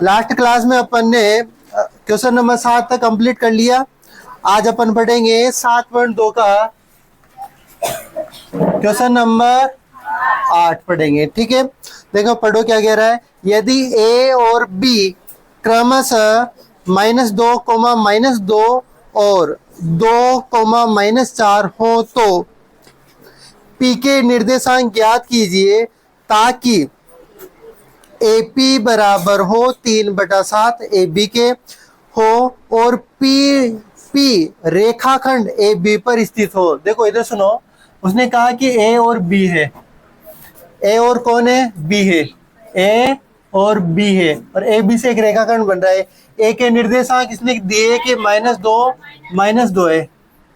Last class में अपन ने question number 7 तक कंप्लीट कर लिया। आज अपन पढ़ेंगे 7.2 का क्वेश्चन नंबर 8 पढ़ेंगे। ठीक है, देखो पढ़ो क्या कह रहा है। यदि ए और बी क्रमशः -2, -2 और 2, -4 हो तो पी के निर्देशांक ज्ञात कीजिए ताकि ए पी बराबर हो 3/7 ए बी के हो और पी पी रेखाखंड ए बी पर स्थित हो। देखो इधर सुनो, उसने कहा कि ए और बी है। ए और कौन है? बी है। ए और बी है और ए बी से एक रेखाखंड बन रहा है। ए के निर्देशांक इसने दिए कि -2 -2 है,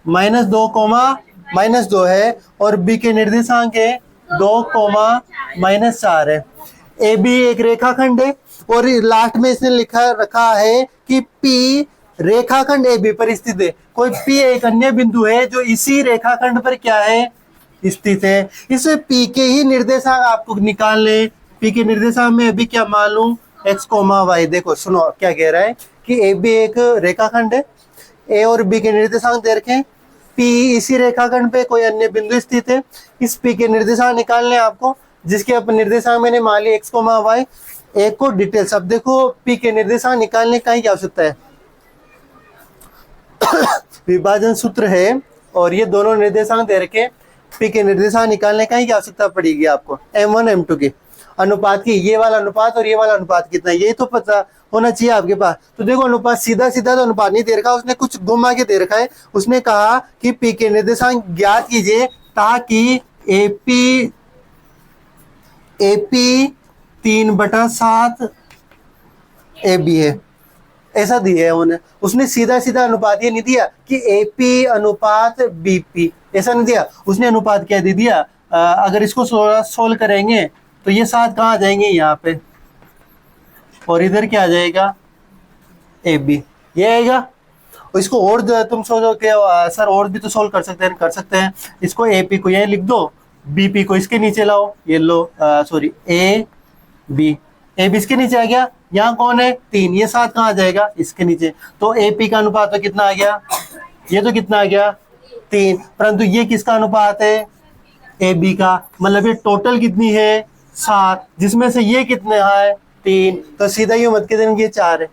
-2, है और बी के निर्देशांक है 2, -4 है। ए बी एक रेखाखंड है और लास्ट में इसने लिखा रखा है कि पी रेखाखंड ए बी पर स्थित है। कोई पी एक अन्य बिंदु है जो इसी रेखाखंड पर क्या है? स्थित है। इसमें पी के ही निर्देशांक आपको निकालने। पी के निर्देशांक में अभी क्या मान लूं? x, y। देखो सुनो क्या कह रहा है कि ए बी एक रेखाखंड है, ए और बी के निर्देशांक दे रखे हैं, पी इसी रेखाखंड पे कोई अन्य बिंदु स्थित है। इस पी के निर्देशांक निकालने आपको, जिसके अपन निर्देशांक मैंने मान लिया x, y। एक को डिटेल्स। अब देखो पी के निर्देशांक निकालने का ही क्या आवश्यकता है? विभाजन सूत्र है और ये दोनों निर्देशांक दे रखे। पी के निर्देशांक निकालने का ही क्या आवश्यकता पड़ेगी आपको? m1 m2 की अनुपात की। ये वाला अनुपात और ये वाला अनुपात कितना है ये तो पता होना चाहिए आपके पास। तो देखो अनुपात सीधा सीधा तो अनुपात नहीं दे रखा, उसने कुछ घुमा के दे रखा है। उसने कहा कि पी के निर्देशांक ज्ञात कीजिए ताकि एपी 3/7 ए बी है, ऐसा दिया है उन्हें। उसने सीधा सीधा अनुपात ये नहीं दिया कि एपी अनुपात बीपी, ऐसा नहीं दिया। उसने अनुपात क्या दे दिया? अगर इसको सोल्व करेंगे तो ये 7 कहाँ आ जाएंगे? यहाँ पे, और इधर क्या आ जाएगा? ए बी, ये आएगा। और इसको और तुम सोचो कि सर और भी तो सोल्व कर सकते हैं। इसको ए पी को यहीं लिख दो, बी पी को इसके नीचे लाओ, ये लो सॉरी ए बी इसके नीचे आ गया। यहाँ कौन है? 3, ये 7 कहाँ आ जाएगा? इसके नीचे। तो ए पी का अनुपात तो कितना आ गया? ये तो कितना आ गया? 3। परंतु ये किसका अनुपात है? ए बी का। मतलब ये टोटल कितनी है? 7, जिसमें से ये कितने है? 3। तो सीधा ही मत के देंगे ये 4 है,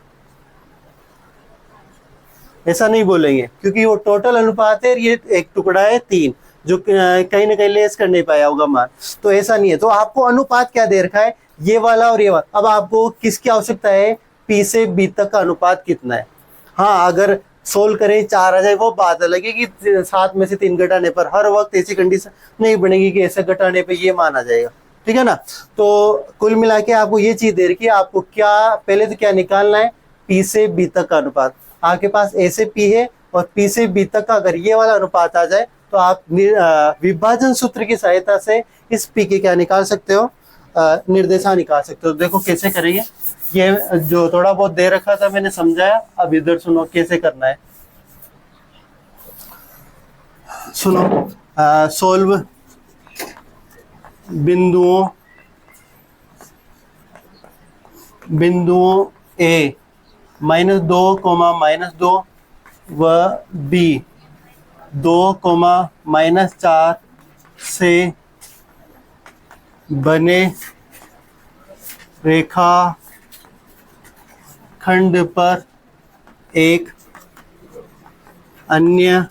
ऐसा नहीं बोलेंगे क्योंकि वो टोटल अनुपात है। ये एक टुकड़ा है 3 जो कहीं ना कहीं लेस कर नहीं पाया होगा मान, तो ऐसा नहीं है। तो आपको अनुपात क्या दे रखा है? ये वाला और ये वाला। अब आपको किसकी आवश्यकता है? पी से बी तक का अनुपात कितना है। हाँ, अगर सोल्व करें 4 आ जाए वो बात अलग है कि 7 में से 3 घटाने पर हर वक्त ऐसी कंडीशन नहीं बनेगी कि ऐसे घटाने पर ये मान आ जाएगा। ठीक है ना। तो कुल मिला के आपको ये चीज दे रखी है। आपको क्या पहले तो क्या निकालना है? पी से बी तक का अनुपात। आपके पास ए से पी है और पी से बी तक का अगर ये वाला अनुपात आ जाए तो आप विभाजन सूत्र की सहायता से इस पी के क्या निकाल सकते हो? निर्देशांक निकाल सकते हो। देखो कैसे करेंगे। ये जो थोड़ा बहुत दे रखा था मैंने समझाया, अब इधर सुनो कैसे करना है। सुनो, सोल्व बिंदुओं ए -2, -2 व बी 2, -4 से बने रेखाखंड पर एक अन्य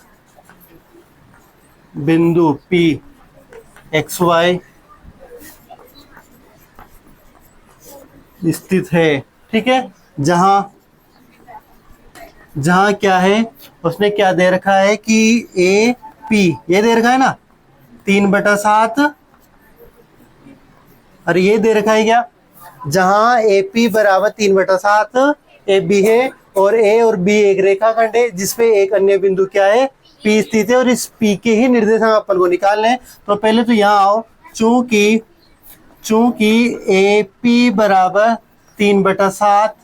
बिंदु P XY स्थित है। ठीक है, जहां क्या है? उसने क्या दे रखा है कि ए पी, ये दे रखा है ना 3/7। अरे ये दे रखा है क्या? जहां ए पी बराबर 3/7 ए बी है और ए और बी एक रेखाखंड है जिसपे एक अन्य बिंदु क्या है? पी स्थित है। और इस पी के ही निर्देशांक अपन को निकालने हैं। तो पहले तो यहाँ आओ, चूंकि ए पी बराबर 3/7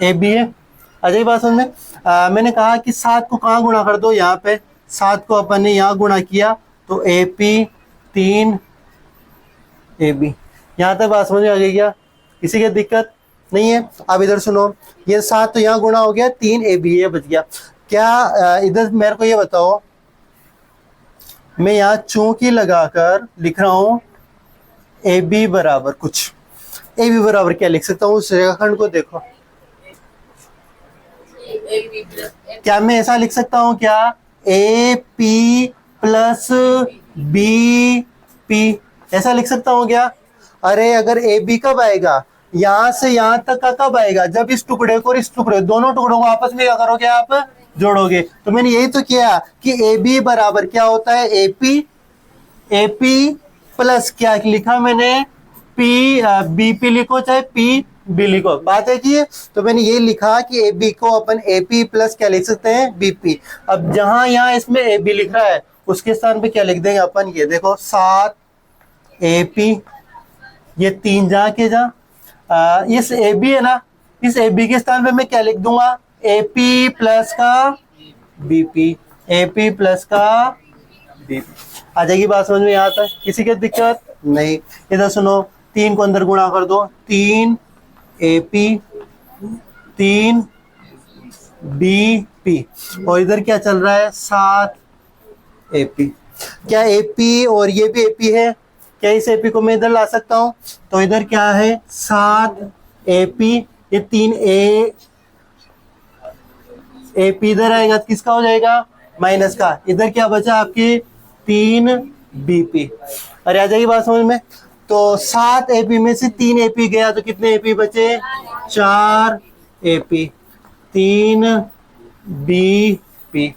ए बी है। अजय बात समझ में? मैंने कहा कि 7 को कहाँ गुणा कर दो? यहाँ पे 7 को अपन ने यहाँ गुणा किया तो ए पी 3 ए बी। यहाँ तक बात समझ में आ गई क्या? किसी की दिक्कत? नहीं है। अब इधर सुनो, ये 7 तो यहाँ गुणा हो गया, 3 ए बी ये बच गया। क्या इधर मेरे को ये बताओ, मैं यहाँ चूंकि लगाकर लिख रहा हूं ए बी बराबर कुछ, ए बी बराबर क्या लिख सकता हूँ उस रेखाखंड को देखो, क्या मैं ऐसा लिख सकता हूँ क्या, A P plus B P, ऐसा लिख सकता हूँ क्या? अरे अगर ए बी कब आएगा, यहां से यहां तक का कब आएगा, जब इस टुकड़े को और इस टुकड़े, दोनों टुकड़ों को आपस में क्या करोगे आप, जोड़ोगे। तो मैंने यही तो किया कि ए बी बराबर क्या होता है, ए पी प्लस क्या लिखा मैंने, पी बी पी लिखो चाहे पी बी लिखो, बात है कि तो मैंने ये लिखा कि ए बी को अपन ए पी प्लस क्या लिख सकते हैं, बी पी। अब जहां यहाँ इसमें ए बी लिख रहा है उसके स्थान पे क्या लिख देंगे अपन, ये देखो 7 ए पी, ये 3 जा के जा, इस ए बी है ना, इस ए बी के स्थान पे मैं क्या लिख दूंगा, ए पी प्लस का B P, A P plus का बी पी। आ जाएगी बात समझ में, यहाँ तक किसी की दिक्कत नहीं। इधर सुनो, 3 को अंदर गुणा कर दो, 3 ए पी 3 बी पी, और इधर क्या चल रहा है, 7 ए पी। क्या ए पी और ये भी ए पी है, क्या इस ए पी को मैं इधर ला सकता हूं, तो इधर क्या है 7 ए पी, ये 3 ए पी इधर आएगा तो किसका हो जाएगा, माइनस का, इधर क्या बचा आपकी 3 बी पी। अरे आ जाएगी बात समझ में। तो 7 ए पी में से 3 ए पी गया तो कितने ए पी बचे, 4 ए पी 3 बी पी।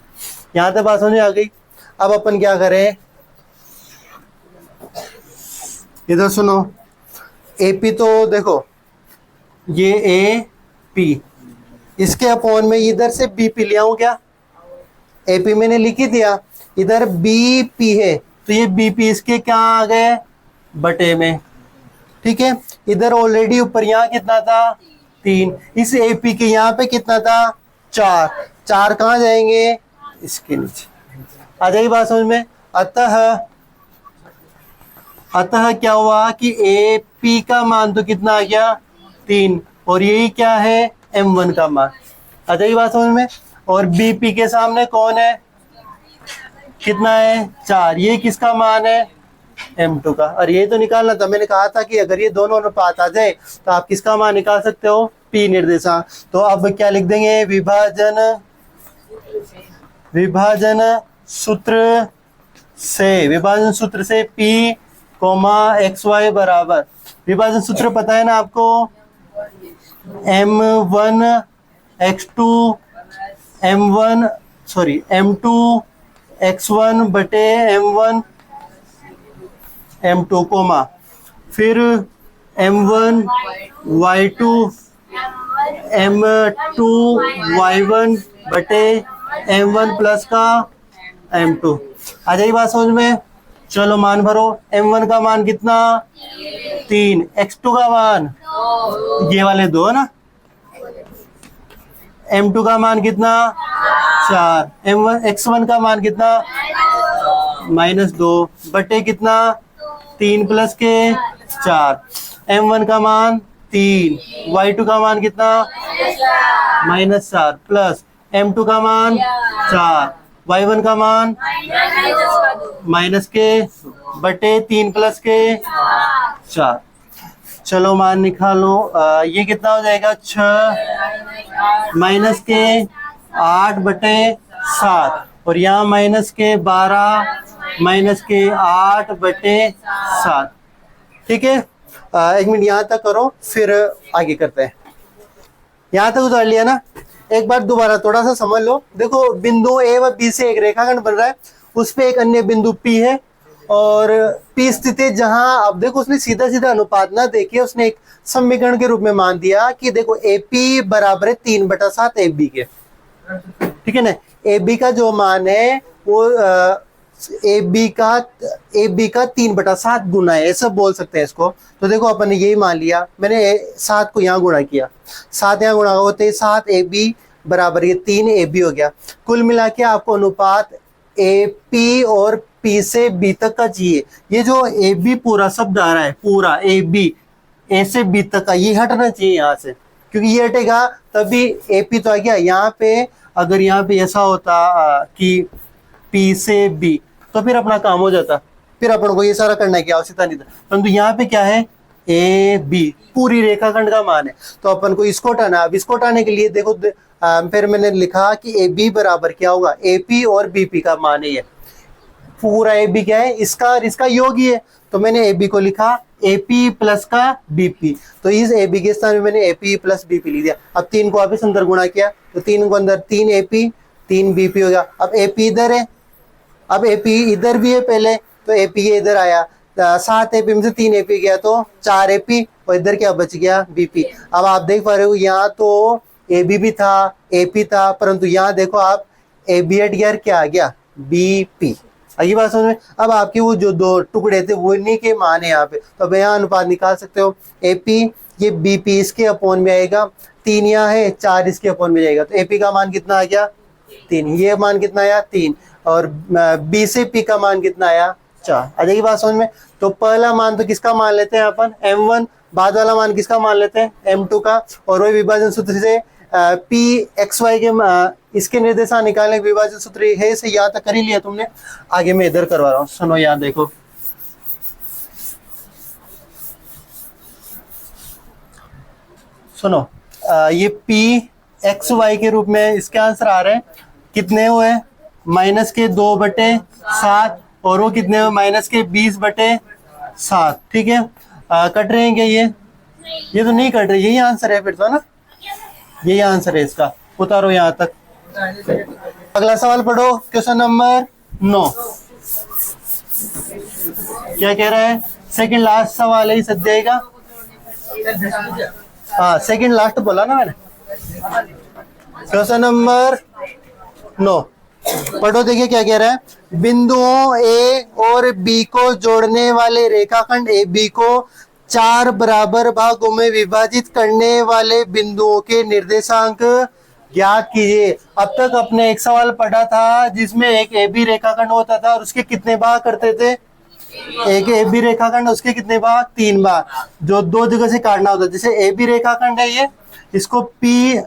यहां तक बात समझ में आ गई। अब अपन क्या करें, इधर सुनो, ए पी तो देखो ये ए पी, इसके अपॉन में इधर से बी पी ले आऊं क्या, ए पी मैंने लिख ही दिया, इधर बी पी है तो ये बी पी इसके क्या आ गए, बटे में, ठीक है। इधर ऑलरेडी ऊपर यहाँ कितना था 3, इस ए पी के यहाँ पे कितना था 4, 4 कहाँ जाएंगे, इसके नीचे। आ जाएगी बात समझ में। अतः क्या हुआ कि ए पी का मान तो कितना आ गया 3, और यही क्या है M1 का मान। आ जाएगी बात समझ में। और बी पी के सामने कौन है, कितना है 4, ये किसका मान है M2 का। और ये तो निकालना था, मैंने कहा था कि अगर ये दोनों अनुपात आ जाए तो आप किसका मान निकाल सकते हो, P निर्देशांक। तो अब क्या लिख देंगे, विभाजन सूत्र से P, XY बराबर, विभाजन सूत्र पता है ना आपको, M1 X2 M2 X1 बटे M2 कोमा, फिर M1 Y2 M2 Y1 बटे M1 प्लस का M2। आ जाएगी बात समझ में। चलो मान भरो, M1 का मान कितना 3, X2 का मान ये वाले 2 है ना, M2 का मान कितना 4, X1 का मान कितना -2 बटे कितना 3 प्लस के 4, M1 का मान 3, Y2 का मान कितना -4 प्लस M2 का मान 4, Y1 का मान माइनस के बटे 3 प्लस के 4। चलो मान निकालो, ये कितना हो जाएगा 6 माइनस के 8 बटे 7, और यहाँ माइनस के 12 माइनस के 8 बटे 7। ठीक है, 1 मिनट यहाँ तक करो फिर आगे करते हैं। यहाँ तक उतार लिया ना, एक बार दोबारा थोड़ा सा समझ लो। देखो बिंदु ए व बी से एक रेखाखंड बन रहा है, उस पे एक अन्य बिंदु पी है और पी स्थित है जहां, अब देखो उसने सीधा सीधा अनुपात ना देखे, उसने एक समीकरण के रूप में मान दिया कि देखो ए पी बराबर है 3/7 ए बी के। ठीक है ना, ए बी का जो मान है वो ए बी का 3/7 गुना है, ऐसा बोल सकते हैं इसको। तो देखो अपन ने यही मान लिया, मैंने 7 को यहाँ गुणा किया, 7 यहाँ गुणा होते 7 ए बी बराबर ये 3 ए बी हो गया। कुल मिला के आपको अनुपात ए पी और पी से बी तक का चाहिए। ये जो ए बी पूरा शब्द आ रहा है, पूरा ए बी ए से बी तक का, ये हटना चाहिए यहाँ से, क्योंकि ये हटेगा तभी एपी तो आ गया। यहाँ पे अगर यहाँ पे ऐसा होता कि पी से बी, तो फिर अपना काम हो जाता, फिर अपन को ये सारा करने की आवश्यकता नहीं था। परंतु यहाँ पे क्या है, ए बी पूरी रेखाखंड का मान है, तो अपन को इसको हटाना। अब इसको हटाने के लिए देखो फिर मैंने लिखा कि ए बी बराबर क्या होगा, ए पी और बी पी का मान है ये। पूरा ए बी क्या है, इसका और इसका योग ही है, तो मैंने ए बी को लिखा ए पी प्लस का बी पी। तो इस ए बी के स्थान में मैंने A P plus B P लिख दिया। अब 3 को वापस अंदर गुणा किया, तो 3 को अंदर 3 ए पी 3 बी पी हो गया। अब ए पी इधर है, अब ए पी इधर भी है पहले, तो ए पी इधर आया, 7 ए पी में से 3 ए पी गया तो 4 ए पी, और इधर क्या बच गया, बी पी। अब आप देख पा रहे हो यहाँ तो ए बी भी था, ए पी था, परंतु यहाँ देखो आप ए बी हट गया, क्या आ गया, बी पी। ये बात समझ में। अब आपके वो जो दो टुकड़े थे वो इन्हीं के मान है यहाँ पे, तो अब यहाँ अनुपात निकाल सकते हो। ए पी ये बी पी इसके अपोन में आएगा, 3 यहाँ है, 4 इसके अपोन में जाएगा, तो ए पी का मान कितना आ गया, 3। ये मान कितना आया, 3, और बी से पी का मान कितना आया, 4। आ जाएगी बात समझ में। तो पहला मान तो किसका मान लेते हैं अपन, m1, बाद वाला मान किसका मान लेते हैं, m2 का, और वही विभाजन सूत्र से पी एक्स वाई के इसके निर्देशांक निकालने के विभाजन सूत्र है से यहाँ तक कर ही लिया तुमने। आगे मैं इधर करवा रहा हूँ, सुनो यहाँ देखो, सुनो ये पी एक्स वाई के रूप में इसके आंसर आ रहे हैं, कितने हुए, -2/7, और वो कितने हुए, -20/7। ठीक है, कट रहे हैं क्या ये तो नहीं कट रहे, यही आंसर है फिर तो ना, यही आंसर है इसका, उतारो यहाँ तक। अगला सवाल पढ़ो, क्वेश्चन नंबर 9। क्या कह रहा है, सेकंड लास्ट सवाल है इस अध्याय का। हाँ सेकंड लास्ट बोला ना मैंने। क्वेश्चन नंबर 9 पढ़ो, देखिए क्या कह रहा है। बिंदुओं ए और बी को जोड़ने वाले रेखाखंड ए बी को 4 बराबर भागों में विभाजित करने वाले बिंदुओं के निर्देशांक ज्ञात कीजिए। अब तक अपने एक सवाल पढ़ा था जिसमें एक ए बी रेखाखंड होता था और उसके कितने भाग करते थे, एक ए बी रेखाखंड उसके कितने भाग, 3 भाग, जो 2 जगह से काटना होता है। जैसे ए बी रेखाखंड है ये, इसको पी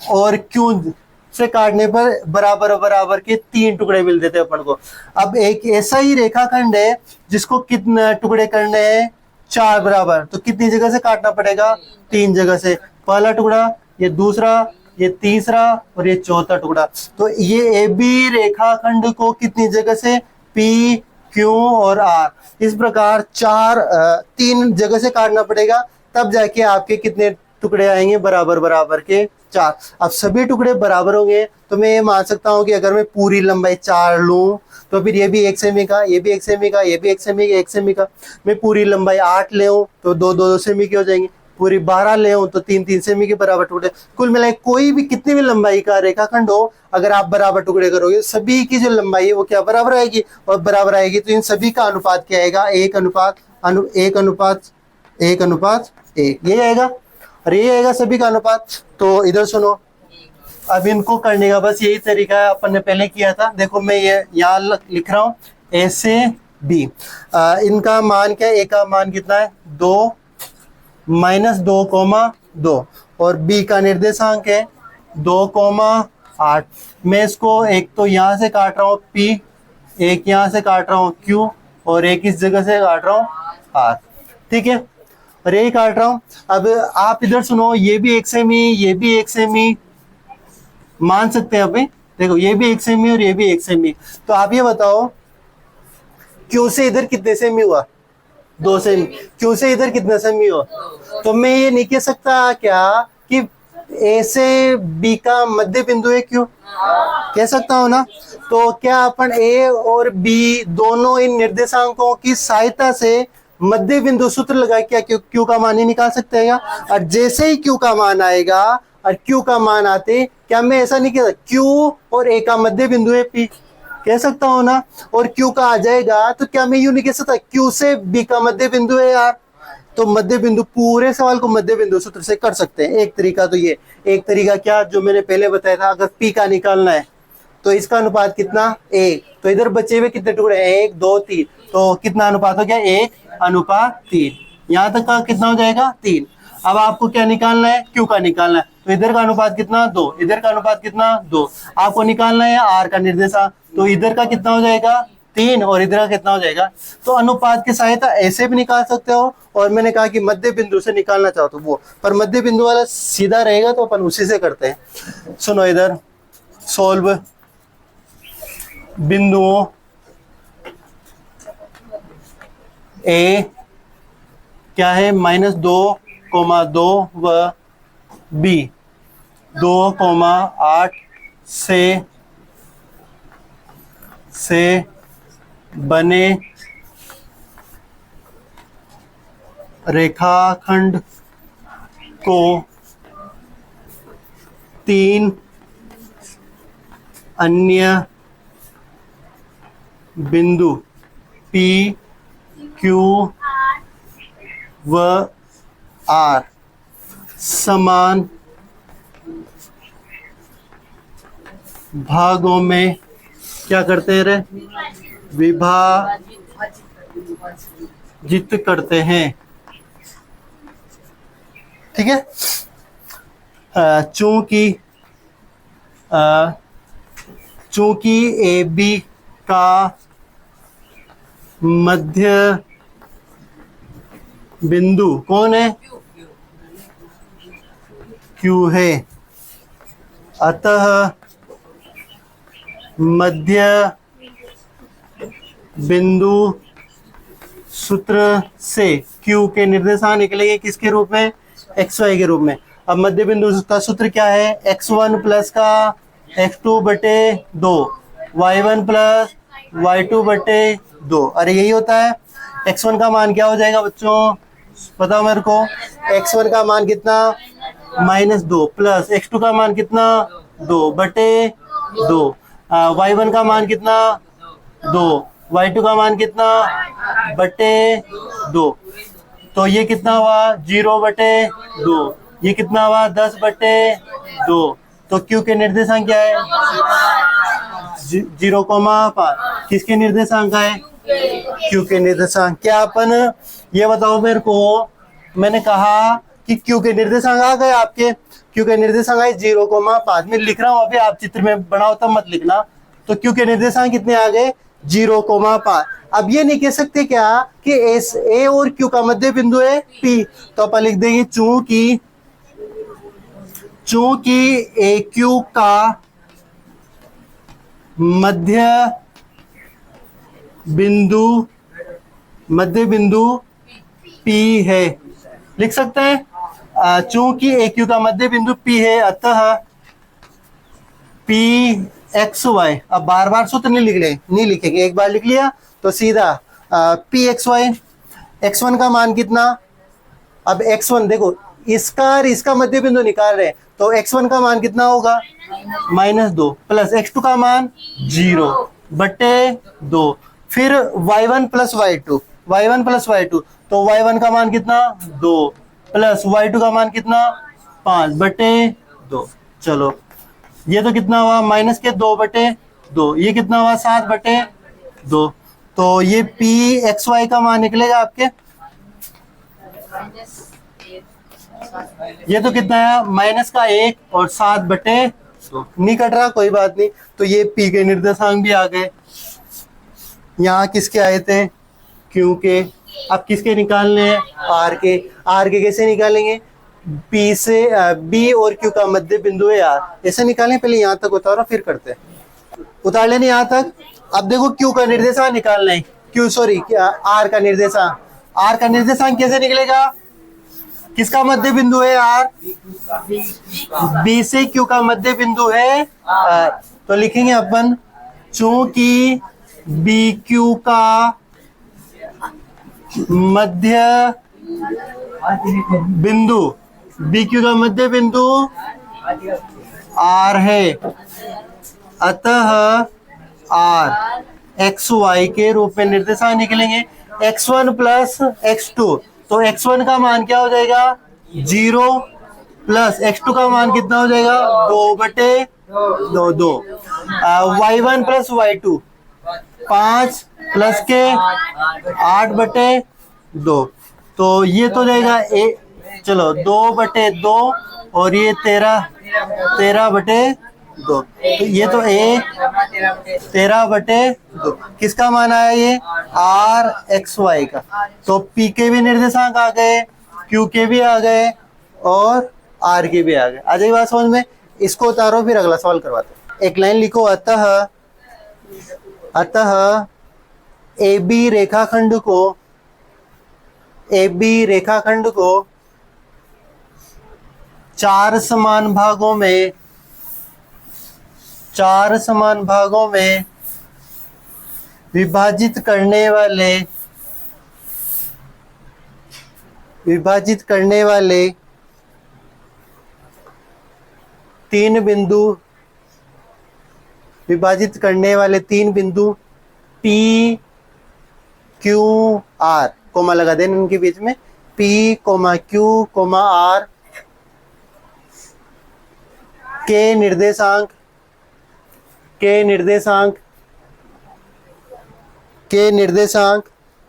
और क्यू से काटने पर बराबर बराबर के 3 टुकड़े मिलते थे अपन को। अब एक ऐसा ही रेखाखंड है जिसको कितने टुकड़े करने हैं, 4 बराबर, तो कितनी जगह से काटना पड़ेगा, 3 जगह से। पहला टुकड़ा, ये दूसरा, ये तीसरा, और ये चौथा टुकड़ा। तो ये ए बी रेखाखंड को कितनी जगह से, पी क्यू और आर, इस प्रकार 3 जगह से काटना पड़ेगा, तब जाके आपके कितने टुकड़े आएंगे, बराबर बराबर के 4। अब सभी टुकड़े बराबर होंगे तो मैं ये मान सकता हूँ कि अगर मैं पूरी लंबाई 4 लूं तो फिर ये भी 1 सेमी का, ये भी 1 सेमी का, ये भी 1 सेमी का, 1 सेमी का। मैं पूरी लंबाई 8 ले तो 2 सेमी के हो जाएंगे, पूरी 12 ले तो 3 सेमी के बराबर टुकड़े। कुल मिला कोई भी कितनी भी लंबाई का रेखाखंड हो, अगर आप बराबर टुकड़े करोगे सभी की जो लंबाई है वो क्या बराबर आएगी, और बराबर आएगी तो इन सभी का अनुपात क्या आएगा, 1:1:1, ये आएगा, और ये आएगा सभी का अनुपात। तो इधर सुनो, अब इनको करने का बस यही तरीका है, अपन ने पहले किया था। देखो मैं ये यहाँ लिख रहा हूँ, ए से बी, इनका मान क्या है, ए का मान कितना है, 2 -2,2, और बी का निर्देशांक है 2,8। मैं इसको एक तो यहाँ से काट रहा हूँ पी, एक यहाँ से काट रहा हूँ क्यू, और एक इस जगह से काट रहा हूँ आर। ठीक है, और यही काट रहा हूँ। अब आप इधर सुनो, ये भी 1 सेमी, ये भी 1 सेमी मान सकते हैं अभी। देखो ये भी 1 सेमी और ये भी 1 सेमी, तो आप ये बताओ क्यू से इधर कितने सेमी हुआ, 2 सेमी। क्यू से इधर कितना सेमी हुआ, तो मैं ये नहीं कह सकता क्या कि ए से बी का मध्य बिंदु है क्यू, कह सकता हूं ना। तो क्या अपन ए और बी दोनों इन निर्देशांकों की सहायता से मध्य बिंदु सूत्र लगा क्या क्यू का मान ही निकाल सकते हैं? और जैसे ही क्यू का मान आएगा और क्यू का मान आते, क्या मैं ऐसा नहीं कह सकता क्यू और ए का मध्य बिंदु है पी, कह सकता हूं ना। और क्यू का आ जाएगा तो क्या मैं यूं नहीं कह सकता क्यू से बी का मध्य बिंदु है यार। तो मध्य बिंदु, पूरे सवाल को मध्य बिंदु सूत्र से कर सकते हैं। एक तरीका तो ये, एक तरीका क्या जो मैंने पहले बताया था, अगर पी का निकालना है तो इसका अनुपात कितना, 1। तो इधर बचे हुए कितने टुकड़े, 1 2 3, तो कितना अनुपात हो गया, 1:3। यहाँ तक का कितना हो जाएगा 3। अब आपको क्या निकालना है, क्यू का निकालना है। तो इधर का अनुपात कितना 2, इधर का अनुपात कितना 2। आपको निकालना है आर का निर्देशांक, तो इधर का कितना हो जाएगा 3 और इधर का कितना हो जाएगा। तो अनुपात की सहायता ऐसे भी निकाल सकते हो, और मैंने कहा कि मध्य बिंदु से निकालना चाहो तो वो, पर मध्य बिंदु वाला सीधा रहेगा तो अपन उसी से करते हैं। सुनो इधर, सोल्व बिंदुओं ए क्या है -2,2 व बी 2,8 से बने रेखाखंड को 3 अन्य बिंदु P, Q व R समान भागों में क्या करते रहे, विभाजित करते हैं। ठीक है, चूंकि ए बी का मध्य बिंदु कौन है, क्यू है, अतः मध्य बिंदु सूत्र से क्यू के निर्देशांक निकलेंगे किसके रूप में, एक्स वाई के रूप में। अब मध्य बिंदु का सूत्र क्या है, x1 प्लस का x2 बटे 2, y1 प्लस y2 बटे 2। अरे यही होता है। x1 का मान क्या हो जाएगा बच्चों, बताओ मेरे को। x1 का मान कितना -2 प्लस x2 का मान कितना 2 बटे 2, y1 का मान कितना 2, y2 का मान कितना बटे 2। तो ये कितना हुआ 0 बटे 2, ये कितना हुआ 10 बटे 2। तो क्यू के निर्देशांक क्या है 0,5। किसके निर्देशांक है, क्यू के निर्देशांक। क्या अपन ये बताओ मेरे को, मैंने कहा कि क्यू के निर्देशांक आ गए आपके, क्यू के निर्देशांक आए 0,5। मैं लिख रहा हूँ अभी, आप चित्र में बनाओ तब मत लिखना। तो क्यू के निर्देशांक कितने आ गए 0,5। अब ये नहीं कह सकते क्या कि एस ए और क्यू का मध्य बिंदु है पी, तो अपन लिख देंगे चूंकि ए क्यू का मध्य बिंदु पी है, लिख सकते हैं। चूंकि ए क्यू का मध्य बिंदु पी है, अतः पी एक्स वाई, अब बार बार सूत्र नहीं लिखेंगे, एक बार लिख लिया तो सीधा पी एक्स वाई। x1 का मान कितना, अब x1 देखो, इसका मध्य बिंदु निकाल रहे हैं, तो x1 का मान कितना होगा -2 प्लस x2 का मान 0 बटे 2, फिर y1 प्लस y2, तो y1 का मान कितना 2 प्लस y2 का मान कितना 5 बटे 2। चलो ये तो कितना हुआ माइनस के 2 बटे 2, ये कितना हुआ 7 बटे 2। तो ये पी एक्स वाई का मान निकलेगा आपके, ये तो कितना है -1 और 7 बटे 2। नहीं कट रहा, कोई बात नहीं। तो ये पी के निर्देशांक भी आ गए। यहाँ किसके आए थे, क्यू के। अब किसके निकालने हैं, आर के। आर के कैसे निकालेंगे, पी से बी और क्यू का मध्य बिंदु है आर, ऐसे निकालें। पहले यहाँ तक उतारो फिर करते हैं, उतार लेने यहाँ तक। अब देखो क्यू का निर्देशांक निकालना है, आर का निर्देशांक। आर का निर्देशांक कैसे निकलेगा, किसका मध्य बिंदु है आर, बी से क्यू का मध्य बिंदु है आर। तो लिखेंगे अपन चूंकि बी क्यू का मध्य बिंदु आर है, अतः आर एक्स वाई के रूप में निर्देशांक निकलेंगे। x1 प्लस x2, तो x1 का मान क्या हो जाएगा 0 प्लस x2 का मान कितना हो जाएगा 2 बटे 2। y1 प्लस y2 5 प्लस के 8 बटे 2। तो ये तो देगा ए, चलो 2/2 और ये 13/2, तो ये तो ए 13/2 किसका मान आया ये RXY का। तो P के भी निर्देशांक आ गए, Q के भी आ गए और R के भी आ गए। आ जाएगी बात समझ में। इसको उतारो फिर अगला सवाल करवाते हैं। एक लाइन लिखो, अतः AB रेखाखंड को 4 समान भागों में विभाजित करने वाले 3 बिंदु P Q R, कोमा लगा देना इनके बीच में, P, Q, R के निर्देशांक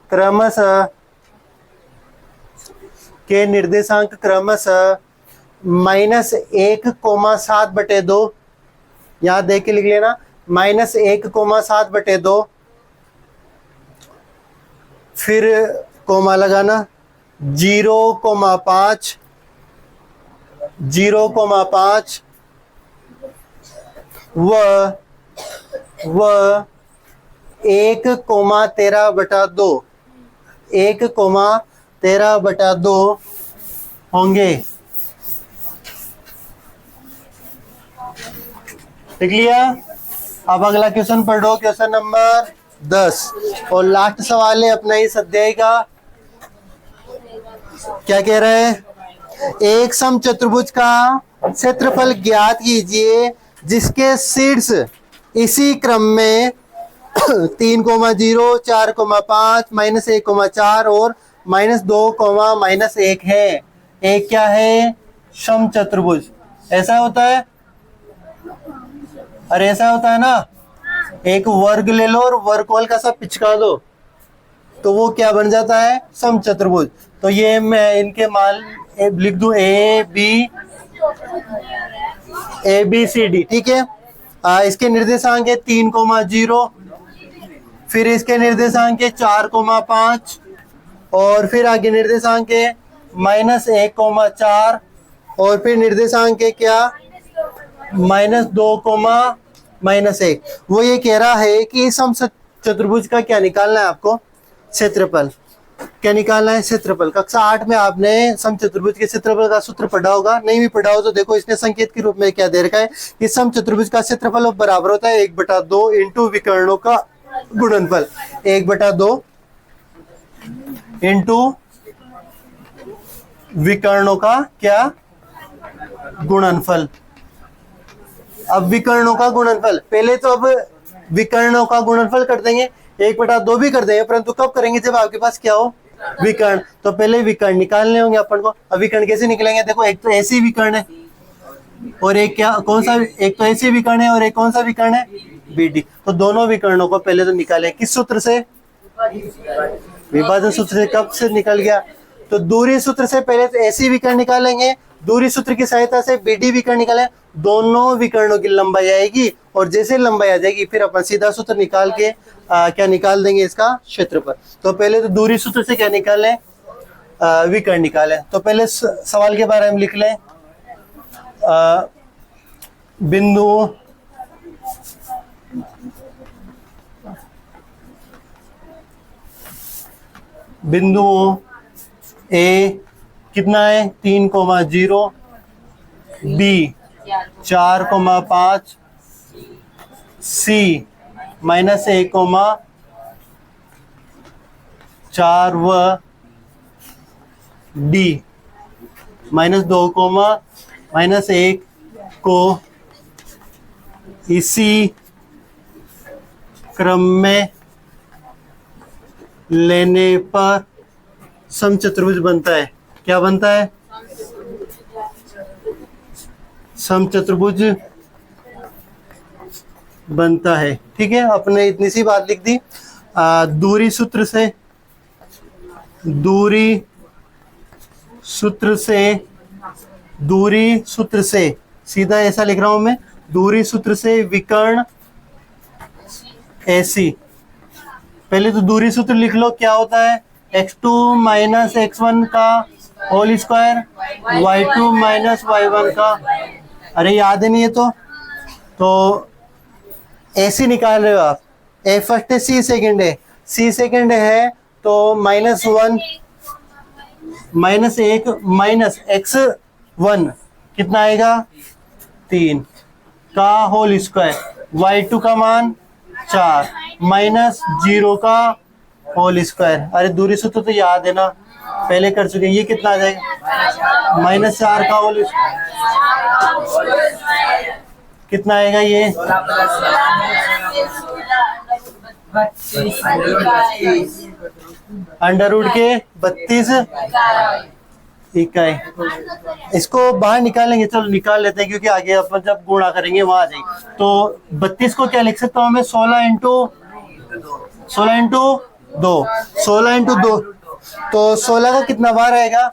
क्रमशः -1,7/2, यहाँ देख के लिख लेना, -1,7/2, फिर कोमा लगाना 0,5 व 1,13/2 होंगे। लिख लिया। अब अगला क्वेश्चन पढ़ो, क्वेश्चन नंबर 10 और लास्ट सवाल है अपना इस अध्याय का। क्या कह रहा है? एक समचतुर्भुज का क्षेत्रफल ज्ञात कीजिए जिसके शीर्ष इसी क्रम में 3,0, 4,5, -1,4 और -2, -1 है। एक क्या है? समचतुर्भुज। ऐसा होता है, अरे ऐसा होता है ना, एक वर्ग ले लो और वर्गोल का सब पिचका दो तो वो क्या बन जाता है? समचतुर्भुज। तो ये मैं इनके मान लिख दूं ए बी सी डी, ठीक है। इसके निर्देशांक है 3,0, फिर इसके निर्देशांक है 4,5 और फिर आगे निर्देशांक है -1,4 और फिर निर्देशांक है क्या? -2, -1। वो ये कह रहा है कि समचतुर्भुज का क्या निकालना है आपको? क्षेत्रफल। क्या निकालना है? क्षेत्रफल। कक्षा 8 में आपने समचतुर्भुज के क्षेत्रफल का सूत्र पढ़ा होगा, नहीं भी पढ़ा हो तो देखो इसने संकेत के रूप में क्या दे रखा है कि समचतुर्भुज का क्षेत्रफल बराबर होता है 1/2 इंटू विकर्णों का गुणनफल। 1/2 इंटू विकर्णों का क्या? गुणनफल। अब विकर्णों का गुणनफल, पहले तो अब विकर्णों का गुणनफल कर देंगे, 1/2 भी कर देंगे, परंतु कब करेंगे? जब आपके पास क्या हो? विकर्ण। तो पहले विकर्ण निकालने होंगे अपन को। अब विकर्ण कैसे निकलेंगे? देखो, एक तो ऐसी विकर्ण है और एक क्या, कौन सा? एक तो ऐसी विकर्ण है और एक कौन सा विकर्ण है? BD। तो दोनों विकर्णों को पहले तो निकालें, किस सूत्र से? विभाजन सूत्र से। कब से निकल गया? तो दूरी सूत्र से पहले तो ऐसी विकर्ण निकालेंगे, दूरी सूत्र की सहायता से BD विकर्ण निकालें, दोनों विकर्णों की लंबाई आएगी और जैसे लंबाई आ जाएगी फिर अपन सीधा सूत्र निकाल के क्या निकाल देंगे? इसका क्षेत्रफल। तो पहले तो दूरी सूत्र से क्या निकालें? विकर्ण निकालें। तो पहले सवाल के बारे में लिख लें, बिंदुओं ए कितना है? 3,0, B 4,5, C -1,4 व D -2, -1 को इसी क्रम में लेने पर समचतुर्भुज बनता है। क्या बनता है? समचतुर्भुज बनता है। ठीक है, अपने इतनी सी बात लिख दी। दूरी सूत्र से दूरी सूत्र से, दूरी सूत्र से, सीधा ऐसा लिख रहा हूं मैं, दूरी सूत्र से विकर्ण AC। पहले तो दूरी सूत्र लिख लो, क्या होता है, x2 माइनस x1 का whole square, y2 minus y1 का, अरे याद है नहीं है तो AC निकाल रहे हो आप, A फर्स्ट है, C सेकेंड है, C सेकेंड है तो -1 -1 माइनस x1 कितना आएगा 3 का होल स्क्वायर, y2 का मान 4 माइनस 0 का होल स्क्वायर। अरे दूरी सूत्र तो याद है ना, पहले कर चुके हैं। ये कितना आ जाएगा, -4 का होल कितना आएगा ये, अंडर रूट के 32 इकाई। इसको बाहर निकालेंगे, चलो निकाल लेते हैं क्योंकि आगे अपन जब गुणा करेंगे वहां आ जाएगी। तो 32 को क्या लिख सकता हूँ मैं, 16 इंटू 2, 16 इंटू 2, तो 16 का कितना बार आएगा,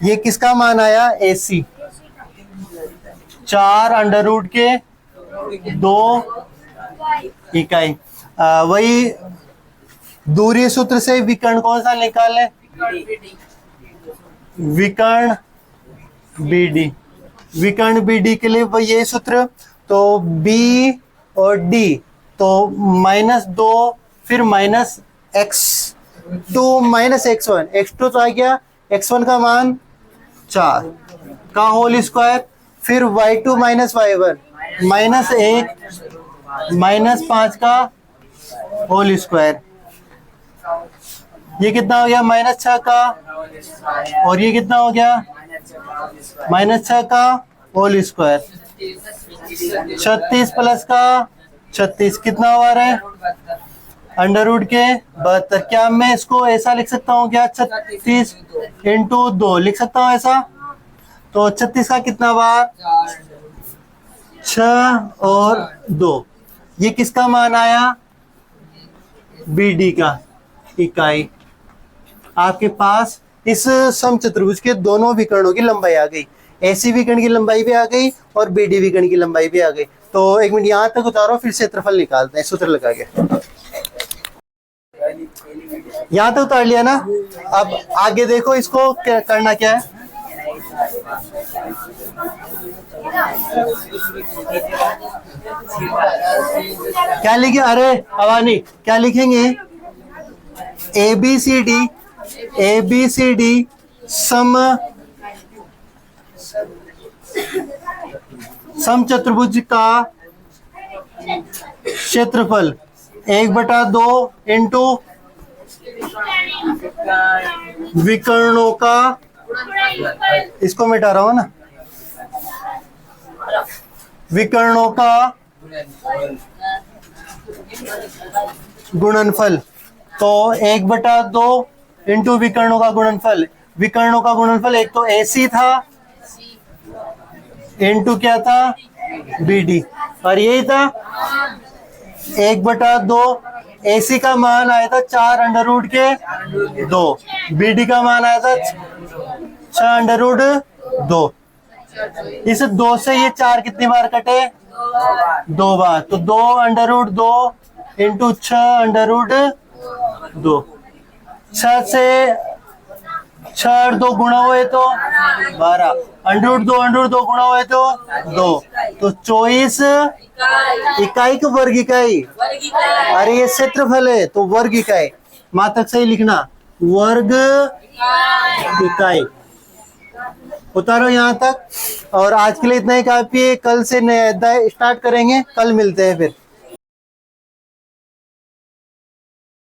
ये किसका मान आया, AC, 4 अंडर रूट के 2 इकाई। वही दूरी सूत्र से विकर्ण कौन सा निकाले, विकर्ण BD, विकर्ण BD के लिए वही ये सूत्र, तो B और D, तो -2 फिर -x2 माइनस x1, x2 तो आ गया, x1 का मान 4 का होल स्क्वायर, फिर y2 माइनस y1 -1 -5 का होल स्क्वायर, ये कितना हो गया, -6 का, और ये कितना हो गया, -6 का होल स्क्वायर, 36 प्लस का 36 कितना हुआ रहा है, अंडर रूट के 72। क्या मैं इसको ऐसा लिख सकता हूँ क्या, 36 इंटू 2 लिख सकता हूँ ऐसा, तो 36 का कितना बार, 6 और 2, ये किसका मान आया, BD का इकाई। आपके पास इस समचतुर्भुज के दोनों विकर्णों की लंबाई आ गई, AC विकर्ण की लंबाई भी आ गई और BD विकर्ण की लंबाई भी आ गई। तो एक मिनट यहाँ तक उतारो, फिर क्षेत्रफल निकालते हैं सूत्र लगा के। यहाँ तक उतार लिया ना, अब आगे देखो इसको करना क्या है, क्या लिखे, अरे अवानी क्या लिखेंगे, ABCD समचतुर्भुज का क्षेत्रफल 1/2 इंटू विकर्णों का, इसको मिटा रहा हूं ना, विकर्णों का गुणनफल, तो 1/2 इंटू विकर्णों का गुणनफल, विकर्णों का गुणनफल एक तो AC था इंटू क्या था, BD, और यही था 1/2, AC का मान आया था 4 अंडर रूट के 2, BD का मान आया था 6 अंडर रूट 2। इस 2 से ये 4 कितनी बार कटे, 2 बार, तो 2 under root 2 into 6 under root 2, 6 से 6 और 2 गुणा हुए तो 12, अंडर रूट 2 गुणा हुए तो 2, तो 24 इकाई का वर्ग इकाई, अरे ये क्षेत्रफल है तो वर्ग इकाई, मात्रक सही लिखना, वर्ग इकाई। उतारो यहाँ तक, और आज के लिए इतना ही काफी है, कल से नया अध्याय स्टार्ट करेंगे, कल मिलते हैं फिर।